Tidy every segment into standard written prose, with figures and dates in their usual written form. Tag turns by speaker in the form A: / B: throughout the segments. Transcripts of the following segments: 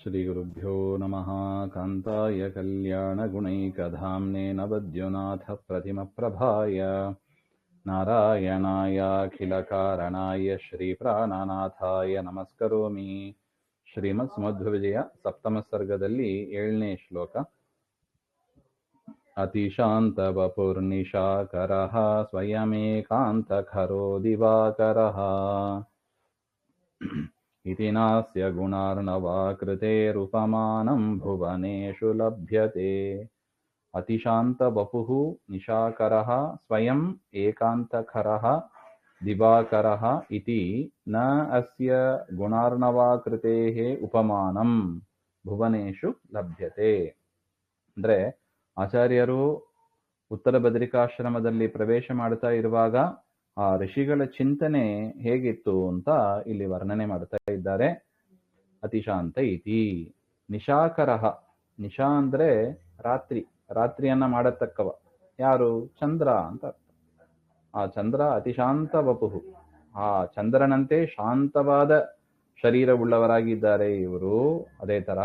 A: श्रीगुरुभ्यो नमः। कान्ताय कल्याणगुणैकधाम्ने नवद्युनाथप्रतिमप्रभाय नारायणायाखिलकारणाय श्रीप्राणनाथाय नमस्करोमि. ಶ್ರೀಮದ್ ಸಮಧ್ವವಿಜಯ ಸಪ್ತಮ ಸರ್ಗದಲ್ಲಿ 7ನೇ ಶ್ಲೋಕ. ಅತಿಶಾಂತ ವಪುರ್ನಿಶಾಕರಃ ಸ್ವಯಮೇಕಾಂತಖರೋ ದಿವಾಕರಃ ಇತಿ ನಾಸ್ಯ ಗುಣಾರ್ಣವಾ ಕೃತೇರುಪಮಾನಂ ಭುವನೇಷು ಲಭ್ಯತೆ. ಅತಿಶಾಂತ ವಪುಃ ನಿಶಾಕರಃ ಸ್ವಯಂ ಏಕಾಂತಖರಃ ದಿವಾಕರಃ ಇತಿ ನ ಅಸ್ಯ ಗುಣಾರ್ಣವಾಕೃತೇಃ ಉಪಮಾನಂ ಭುವನೇಷು ಲಭ್ಯತೆ. ಅಂದ್ರೆ ಆಚಾರ್ಯರು ಉತ್ತರ ಬದರಿಕಾಶ್ರಮದಲ್ಲಿ ಪ್ರವೇಶ ಮಾಡ್ತಾ ಇರುವಾಗ ಆ ಋಷಿಗಳ ಚಿಂತನೆ ಹೇಗಿತ್ತು ಅಂತ ಇಲ್ಲಿ ವರ್ಣನೆ ಮಾಡ್ತಾ ಇದ್ದಾರೆ. ಅತಿಶಾಂತ ಇತಿ ನಿಶಾಕರಃ. ನಿಶಾ ಅಂದ್ರೆ ರಾತ್ರಿ, ರಾತ್ರಿಯನ್ನ ಮಾಡತಕ್ಕವ ಯಾರು? ಚಂದ್ರ ಅಂತ ಅರ್ಥ. ಆ ಚಂದ್ರ ಅತಿಶಾಂತ ವಪುಹು, ಆ ಚಂದ್ರನಂತೆ ಶಾಂತವಾದ ಶರೀರವುಳ್ಳವರಾಗಿದ್ದಾರೆ ಇವರು. ಅದೇ ತರ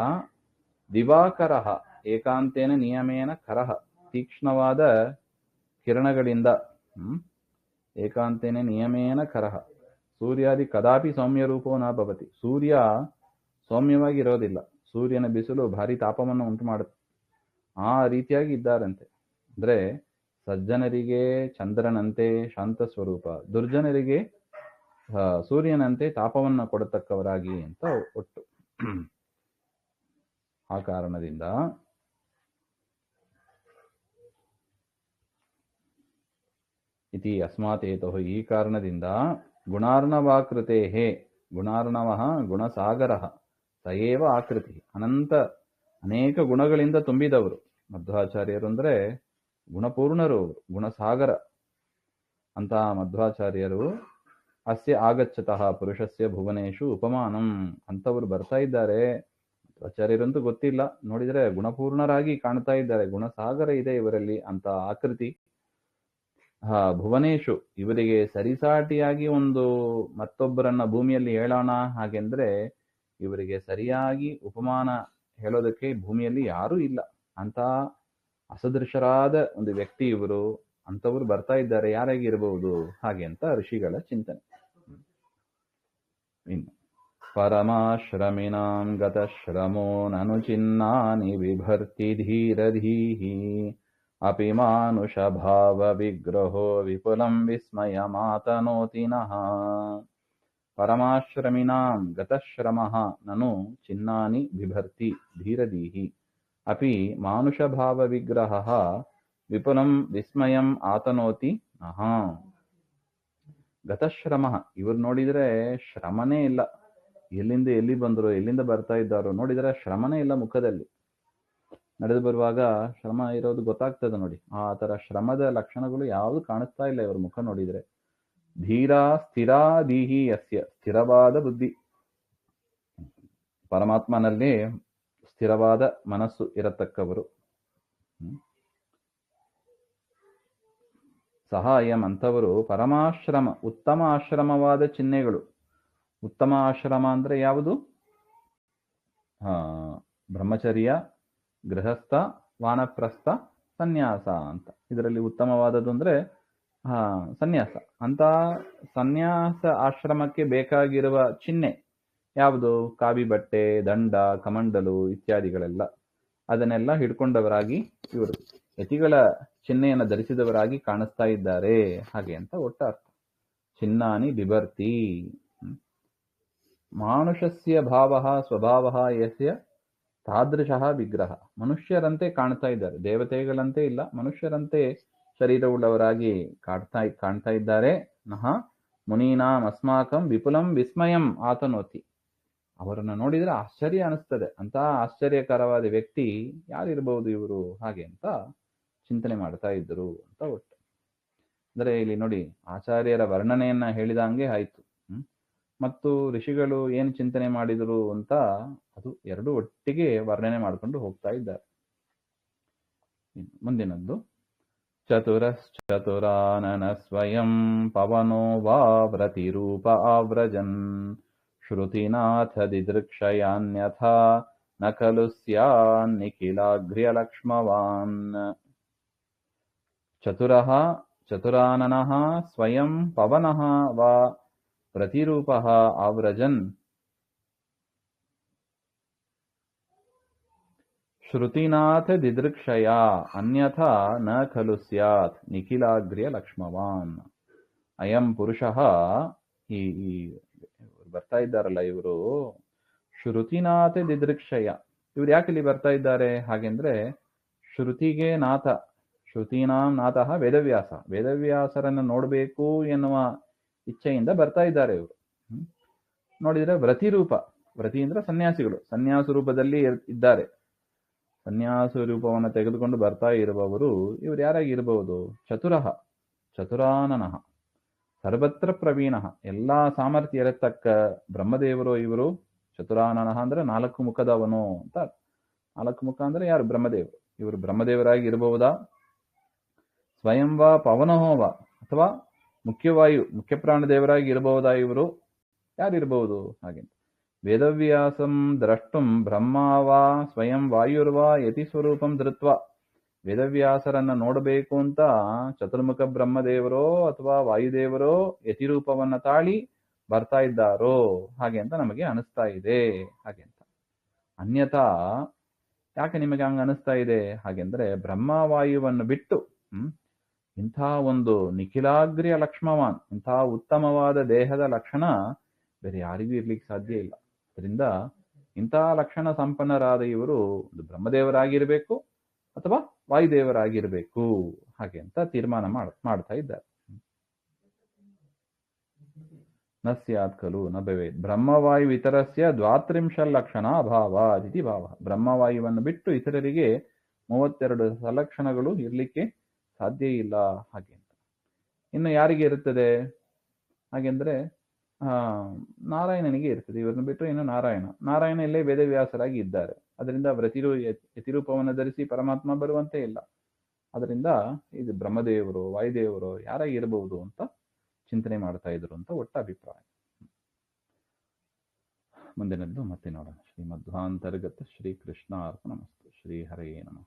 A: ದಿವಾಕರಃ ಏಕಾಂತೇನ ನಿಯಮೇನ ಕರಃ, ತೀಕ್ಷ್ಣವಾದ ಕಿರಣಗಳಿಂದ ಏಕಾಂತೇನ ನಿಯಮೇನ ಕರಃ. ಸೂರ್ಯಾದಿ ಕದಾಪಿ ಸೌಮ್ಯ ರೂಪೋ ನ ಭವತಿ. ಸೂರ್ಯ ಸೌಮ್ಯವಾಗಿ ಇರೋದಿಲ್ಲ, ಸೂರ್ಯನ ಬಿಸಿಲು ಭಾರಿ ತಾಪವನ್ನು ಉಂಟು ಮಾಡುತ್ತೆ. ಆ ರೀತಿಯಾಗಿ ಇದ್ದಾರಂತೆ. ಅಂದ್ರೆ ಸಜ್ಜನರಿಗೆ ಚಂದ್ರನಂತೆ ಶಾಂತ ಸ್ವರೂಪ, ದುರ್ಜನರಿಗೆ ಸೂರ್ಯನಂತೆ ತಾಪವನ್ನು ಕೊಡತಕ್ಕವರಾಗಿ ಅಂತ ಒಟ್ಟು. ಆ ಕಾರಣದಿಂದ ಇತಿ ಅಸ್ಮಾತ್ ಹೇತುಃ, ಈ ಕಾರಣದಿಂದ ಗುಣಾರ್ಣವಾಕೃತೆ ಗುಣಾರ್ಣವಃ ಗುಣಸಾಗರಃ ಸಯೇವ ಆಕೃತಿ. ಅನೇಕ ಗುಣಗಳಿಂದ ತುಂಬಿದವರು ಮಧ್ವಾಚಾರ್ಯರು. ಅಂದ್ರೆ ಗುಣಪೂರ್ಣರು, ಗುಣಸಾಗರ ಅಂತ ಮಧ್ವಾಚಾರ್ಯರು. ಅಸ್ಯ ಆಗಚ್ಚತಃ ಪುರುಷಸ್ಯ ಭುವನೇಶು ಉಪಮಾನಂ ಅಂತವರು ಬರ್ತಾ ಇದ್ದಾರೆ. ಆಚಾರ್ಯರಂತೂ ಗೊತ್ತಿಲ್ಲ, ನೋಡಿದ್ರೆ ಗುಣಪೂರ್ಣರಾಗಿ ಕಾಣ್ತಾ ಇದ್ದಾರೆ, ಗುಣಸಾಗರ ಇದೆ ಇವರಲ್ಲಿ ಅಂತ ಆಕೃತಿ. ಭುವನೇಶು, ಇವರಿಗೆ ಸರಿಸಾಟಿಯಾಗಿ ಒಂದು ಮತ್ತೊಬ್ಬರನ್ನ ಭೂಮಿಯಲ್ಲಿ ಹೇಳೋಣ ಹಾಗೆಂದ್ರೆ ಇವರಿಗೆ ಸರಿಯಾಗಿ ಉಪಮಾನ ಹೇಳೋದಕ್ಕೆ ಭೂಮಿಯಲ್ಲಿ ಯಾರೂ ಇಲ್ಲ. ಅಂತ ಅಸದೃಶರಾದ ಒಂದು ವ್ಯಕ್ತಿ ಇವರು. ಅಂತವರು ಬರ್ತಾ ಇದ್ದಾರೆ, ಯಾರಾಗಿರ್ಬಹುದು ಹಾಗೆ ಅಂತ ಋಷಿಗಳ ಚಿಂತನೆ. ಇನ್ನು ಪರಮಾಶ್ರಮಿನಾಂ ಗತಶ್ರಮೋ ನನು ಚಿನ್ನಾನಿ ಬಿಭರ್ತಿ ಧೀರಧೀಹಿ ಅಪಿ ಮಾನುಷ ಭಾವ ವಿಗ್ರಹೋ ವಿಪುಲಂ ವಿಸ್ಮಯ ಮಾತನೋತಿನಃ. ಪರಮಾಶ್ರಮಿನಾಂ ಗತಶ್ರಮಃ ನನು ಚಿನ್ನಾನಿ ಬಿಭರ್ತಿ ಧೀರಧೀಹಿ ಅಪಿ ಮಾನುಷ ಭಾವ ವಿಗ್ರಹಃ ವಿಪುಲಂ ವಿಸ್ಮಯಂ ಆತನೋತಿ ನಃ. ಗತಶ್ರಮ, ಇವ್ರು ನೋಡಿದ್ರೆ ಶ್ರಮನೇ ಇಲ್ಲ. ಎಲ್ಲಿಂದ ಎಲ್ಲಿ ಬಂದ್ರು, ಎಲ್ಲಿಂದ ಬರ್ತಾ ಇದ್ದಾರೋ ನೋಡಿದ್ರೆ ಶ್ರಮನೇ ಇಲ್ಲ ಮುಖದಲ್ಲಿ. ನಡೆದು ಬರುವಾಗ ಶ್ರಮ ಇರೋದು ಗೊತ್ತಾಗ್ತದೆ ನೋಡಿ. ಆ ತರ ಶ್ರಮದ ಲಕ್ಷಣಗಳು ಯಾವುದು ಕಾಣಿಸ್ತಾ ಇಲ್ಲ ಇವ್ರ ಮುಖ ನೋಡಿದ್ರೆ. ಧೀರ ಸ್ಥಿರಾದೀಹಿ ಯಸ್ಯ, ಸ್ಥಿರವಾದ ಬುದ್ಧಿ, ಪರಮಾತ್ಮನಲ್ಲಿ ಸ್ಥಿರವಾದ ಮನಸ್ಸು ಇರತಕ್ಕವರು. ಸಹಾಯಂ ಅಂತವರು ಪರಮಾಶ್ರಮ, ಉತ್ತಮ ಆಶ್ರಮವಾದ ಚಿಹ್ನೆಗಳು. ಉತ್ತಮ ಆಶ್ರಮ ಅಂದ್ರೆ ಯಾವುದು? ಬ್ರಹ್ಮಚರ್ಯ, ಗೃಹಸ್ಥ, ವಾನಪ್ರಸ್ಥ, ಸನ್ಯಾಸ ಅಂತ. ಇದರಲ್ಲಿ ಉತ್ತಮವಾದದ್ದು ಅಂದ್ರೆ ಸನ್ಯಾಸ. ಅಂತ ಸನ್ಯಾಸ ಆಶ್ರಮಕ್ಕೆ ಬೇಕಾಗಿರುವ ಚಿಹ್ನೆ ಯಾವುದು? ಕಾವಿ ಬಟ್ಟೆ, ದಂಡ, ಕಮಂಡಲು ಇತ್ಯಾದಿಗಳೆಲ್ಲ. ಅದನ್ನೆಲ್ಲ ಹಿಡ್ಕೊಂಡವರಾಗಿ ಇವರು ಯತಿಗಳ ಚಿಹ್ನೆಯನ್ನು ಧರಿಸಿದವರಾಗಿ ಕಾಣಿಸ್ತಾ ಇದ್ದಾರೆ ಹಾಗೆ ಅಂತ ಒಟ್ಟಾರ್ಥ. ಚಿನ್ನಾನಿ ಬಿಭರ್ತಿ. ಮಾನುಷಸ್ಯ ಭಾವ ಸ್ವಭಾವ ಯಸ್ಯ ತಾದೃಶಃ ವಿಗ್ರಹ. ಮನುಷ್ಯರಂತೆ ಕಾಣ್ತಾ ಇದ್ದಾರೆ, ದೇವತೆಗಳಂತೆ ಇಲ್ಲ, ಮನುಷ್ಯರಂತೆ ಶರೀರವುಳ್ಳವರಾಗಿ ಕಾಣ್ತಾ ಇದ್ದಾರೆ. ನಹ ಮುನೀನಾಂ ಅಸ್ಮಾಕಂ ವಿಪುಲಂ ವಿಸ್ಮಯಂ ಆತನೋತಿ. ಅವರನ್ನು ನೋಡಿದ್ರೆ ಆಶ್ಚರ್ಯ ಅನಿಸ್ತದೆ. ಅಂತ ಆಶ್ಚರ್ಯಕರವಾದ ವ್ಯಕ್ತಿ ಯಾರಿರ್ಬಹುದು ಇವರು ಹಾಗೆ ಅಂತ ಚಿಂತನೆ ಮಾಡ್ತಾ ಇದ್ರು ಅಂತ ಒಟ್ಟು. ಅಂದ್ರೆ ಇಲ್ಲಿ ನೋಡಿ, ಆಚಾರ್ಯರ ವರ್ಣನೆಯನ್ನ ಹೇಳಿದಂಗೆ ಆಯ್ತು. ಮತ್ತು ಋಷಿಗಳು ಏನು ಚಿಂತನೆ ಮಾಡಿದರು ಅಂತ ಅದು ಎರಡು ಒಟ್ಟಿಗೆ ವರ್ಣನೆ ಮಾಡಿಕೊಂಡು ಹೋಗ್ತಾ ಇದ್ದಾರೆ. ಮುಂದಿನದ್ದು ಚತುರಶ್ಚತುರಾನನ ಸ್ವಯಂ ಪವನೋ ವಾವ್ರತಿರೂಪ ಆವ್ರಜನ್ ಶ್ರುತಿನಾಥ ದಿದೃಕ್ಷಯಾನ್ಯಥಾ ನ ಖಲು ಸ್ಯಾನ್ನಿಖಿಲಾಗ್ರ್ಯಲಕ್ಷ್ಮವಾನ್ ಚತುರಃ ಚತುರಾನನಃ ಸ್ವಯಂ ಪವನಃ ವಾ ಪ್ರತಿರೂಪಃ ಆವ್ರಜನ್ ಶ್ರುತಿನಾಥ ದಿದೃಕ್ಷಯ ಅನ್ಯಥಾ ನ ಖಲು ಸ್ಯಾತ್ ನಿಖಿಲಾಗ್ರ್ಯ ಲಕ್ಷ್ಮವಾನ್. ಅಯಂ ಪುರುಷಃ, ಈ ಬರ್ತಾ ಇದ್ದಾರಲ್ಲ ಇವರು, ಶ್ರುತಿನಾಥ ದಿದೃಕ್ಷಯ. ಇವ್ರು ಯಾಕೆ ಇಲ್ಲಿ ಬರ್ತಾ ಇದ್ದಾರೆ ಹಾಗೆಂದ್ರೆ, ಶ್ರುತಿಗೆ ನಾಥ, ಶ್ರುತೀನಾಂ ನಾಥಃ ವೇದವ್ಯಾಸ, ವೇದವ್ಯಾಸರನ್ನು ನೋಡಬೇಕು ಎನ್ನುವ ಇಚ್ಛೆಯಿಂದ ಬರ್ತಾ ಇದ್ದಾರೆ ಇವರು. ನೋಡಿದ್ರೆ ವ್ರತಿರೂಪ, ವ್ರತಿ ಅಂದ್ರೆ ಸನ್ಯಾಸಿಗಳು, ಸನ್ಯಾಸ ರೂಪದಲ್ಲಿ ಇದ್ದಾರೆ. ಸನ್ಯಾಸ ರೂಪವನ್ನು ತೆಗೆದುಕೊಂಡು ಬರ್ತಾ ಇರುವವರು ಇವರು ಯಾರಾಗಿ ಇರಬಹುದು? ಚತುರಃ ಚತುರಾನನಃ ಸರ್ವತ್ರ ಪ್ರವೀಣಃ, ಎಲ್ಲಾ ಸಾಮರ್ಥ್ಯ ಇರತಕ್ಕ ಬ್ರಹ್ಮದೇವರು ಇವರು. ಚತುರಾನನಃ ಅಂದ್ರೆ 4 ಮುಖದವನು ಅಂತ. 4 ಮುಖ ಅಂದ್ರೆ ಯಾರು? ಬ್ರಹ್ಮದೇವರು. ಇವರು ಬ್ರಹ್ಮದೇವರಾಗಿ ಇರಬಹುದಾ? ಸ್ವಯಂ ವಾ ಪವನೋವ, ಅಥವಾ ಮುಖ್ಯವಾಯು, ಮುಖ್ಯ ಪ್ರಾಣದೇವರಾಗಿ ಇರಬಹುದಾ ಇವರು? ಯಾರಿರಬಹುದು ಹಾಗೆ? ವೇದವ್ಯಾಸಂ ದ್ರಷ್ಟುಂ ಬ್ರಹ್ಮ ವಾ ಸ್ವಯಂ ವಾಯುರ್ವಾ ಯತಿ ಸ್ವರೂಪಂ ಧೃತ್ವ. ವೇದವ್ಯಾಸರನ್ನ ನೋಡಬೇಕು ಅಂತ ಚತುರ್ಮುಖ ಬ್ರಹ್ಮದೇವರೋ ಅಥವಾ ವಾಯುದೇವರೋ ಯತಿರೂಪವನ್ನ ತಾಳಿ ಬರ್ತಾ ಇದ್ದಾರೋ ಹಾಗೆ ಅಂತ ನಮಗೆ ಅನಿಸ್ತಾ ಇದೆ ಹಾಗೆ ಅಂತ. ಅನ್ಯಥಾ ಯಾಕೆ ನಿಮಗೆ ಹಂಗ ಅನಿಸ್ತಾ ಇದೆ ಹಾಗೆಂದ್ರೆ, ಬ್ರಹ್ಮವಾಯುವನ್ನು ಬಿಟ್ಟು ಇಂಥ ಒಂದು ನಿಖಿಲಾಗ್ರ್ಯ ಲಕ್ಷ್ಮವಾನ್, ಇಂಥ ಉತ್ತಮವಾದ ದೇಹದ ಲಕ್ಷಣ ಬೇರೆ ಯಾರಿಗೂ ಇರ್ಲಿಕ್ಕೆ ಸಾಧ್ಯ ಇಲ್ಲ. ಅದರಿಂದ ಇಂತಹ ಲಕ್ಷಣ ಸಂಪನ್ನರಾದ ಇವರು ಒಂದು ಬ್ರಹ್ಮದೇವರಾಗಿರ್ಬೇಕು ಅಥವಾ ವಾಯುದೇವರಾಗಿರ್ಬೇಕು ಹಾಗೆ ಅಂತ ತೀರ್ಮಾನ ಮಾಡ್ತಾ ಇದ್ದಾರೆ. ನ ಸ್ಯಾತ್ ಖಲು ನ ಭವೇತ್ ಬ್ರಹ್ಮವಾಯು ಇತರಸ್ಯ 32 ಲಕ್ಷಣ ಅಭಾವ ಇತಿ ಭಾವ. ಬ್ರಹ್ಮವಾಯುವನ್ನು ಬಿಟ್ಟು ಇತರರಿಗೆ 32 ಸಲಕ್ಷಣಗಳು ಇರ್ಲಿಕ್ಕೆ ಸಾಧ್ಯ ಇಲ್ಲ ಹಾಗೆ ಅಂತ. ಇನ್ನು ಯಾರಿಗೆ ಇರುತ್ತದೆ ಹಾಗೆಂದ್ರೆ, ನಾರಾಯಣನಿಗೆ ಇರ್ತದೆ. ಇವರನ್ನು ಬಿಟ್ಟರೆ ಇನ್ನು ನಾರಾಯಣ ಇಲ್ಲೇ ವೇದವ್ಯಾಸರಾಗಿ ಇದ್ದಾರೆ. ಅದರಿಂದ ಯತಿರೂಪವನ್ನು ಧರಿಸಿ ಪರಮಾತ್ಮ ಬರುವಂತೆ ಇಲ್ಲ. ಅದರಿಂದ ಇದು ಬ್ರಹ್ಮದೇವರು ವಾಯುದೇವರು ಯಾರಾಗಿ ಇರಬಹುದು ಅಂತ ಚಿಂತನೆ ಮಾಡ್ತಾ ಇದ್ರು ಅಂತ ಒಟ್ಟ ಅಭಿಪ್ರಾಯ. ಮುಂದಿನದ್ದು ಮತ್ತೆ ನೋಡೋಣ. ಶ್ರೀಮಧ್ವಾಂತರ್ಗತ ಶ್ರೀ ಕೃಷ್ಣ ಅರ್ಪಣಮಸ್ತು. ಶ್ರೀ ಹರಯೇ ನಮಃ.